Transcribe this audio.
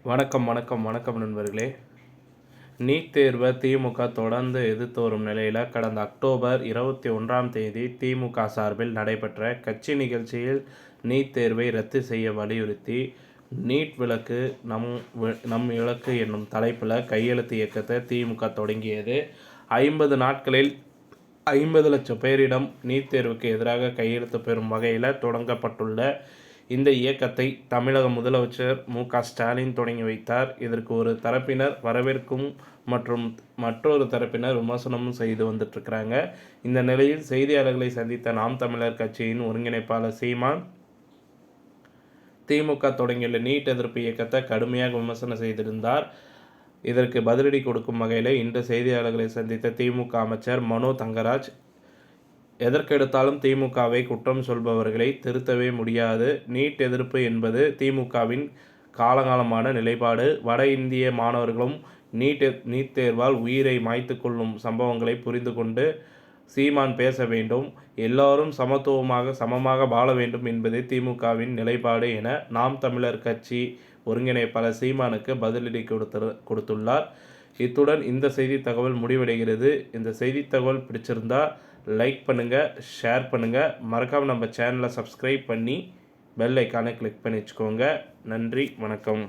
வணக்கம் நண்பர்களே. நீட் தேர்வை திமுக தொடர்ந்து எதிர்த்து வரும் நிலையில் கடந்த அக்டோபர் 21ஆம் தேதி திமுக சார்பில் நடைபெற்ற கட்சி நிகழ்ச்சியில் நீட் தேர்வை ரத்து செய்ய வலியுறுத்தி நீட் விலக்கு நம் இலக்கு என்னும் தலைப்பில் கையெழுத்து இயக்கத்தை திமுக தொடங்கியது. 50 நாட்களில் 50 லட்சம் பேரிடம் நீட் தேர்வுக்கு எதிராக கையெழுத்து பெறும் வகையில் தொடங்கப்பட்டுள்ள இந்த இயக்கத்தை தமிழக முதலமைச்சர் மு.க.ஸ்டாலின் தொடங்கி வைத்தார். இதற்கு ஒரு தரப்பினர் வரவேற்கும் மற்றும் மற்றொரு தரப்பினர் விமர்சனமும் செய்து வந்துட்டுருக்கிறாங்க. இந்த நிலையில் செய்தியாளர்களை சந்தித்த நாம் தமிழர் கட்சியின் ஒருங்கிணைப்பாளர் சீமான் திமுக தொடங்கியுள்ள நீட் எதிர்ப்பு இயக்கத்தை கடுமையாக விமர்சனம் செய்திருந்தார். இதற்கு பதிலடி கொடுக்கும் வகையில் இன்று செய்தியாளர்களை சந்தித்த திமுக அமைச்சர் மனோ தங்கராஜ், எதற்கெடுத்தாலும் திமுகவை குற்றம் சொல்பவர்களை திருத்தவே முடியாது. நீட் எதிர்ப்பு என்பது திமுகவின் காலகாலமான நிலைப்பாடு. வட இந்திய மாணவர்களும் நீட் தேர்வால் உயிரை மாய்த்து கொள்ளும் சம்பவங்களை புரிந்து கொண்டு சீமான் பேச வேண்டும். எல்லோரும் சமமாக வாழ வேண்டும் என்பதே திமுகவின் நிலைப்பாடு என நாம் தமிழர் கட்சி ஒருங்கிணைப்பாளர் சீமானுக்கு பதிலடி கொடுத்துள்ளார். இத்துடன் இந்த செய்தி தகவல் முடிவடைகிறது. இந்த செய்தி தகவல் பிடிச்சிருந்தா லைக் பண்ணுங்கள், ஷேர் பண்ணுங்கள், மறக்காமல் நம்ம சேனலை சப்ஸ்கிரைப் பண்ணி பெல் ஐக்கானை கிளிக் பண்ணி வச்சுக்கோங்க. நன்றி, வணக்கம்.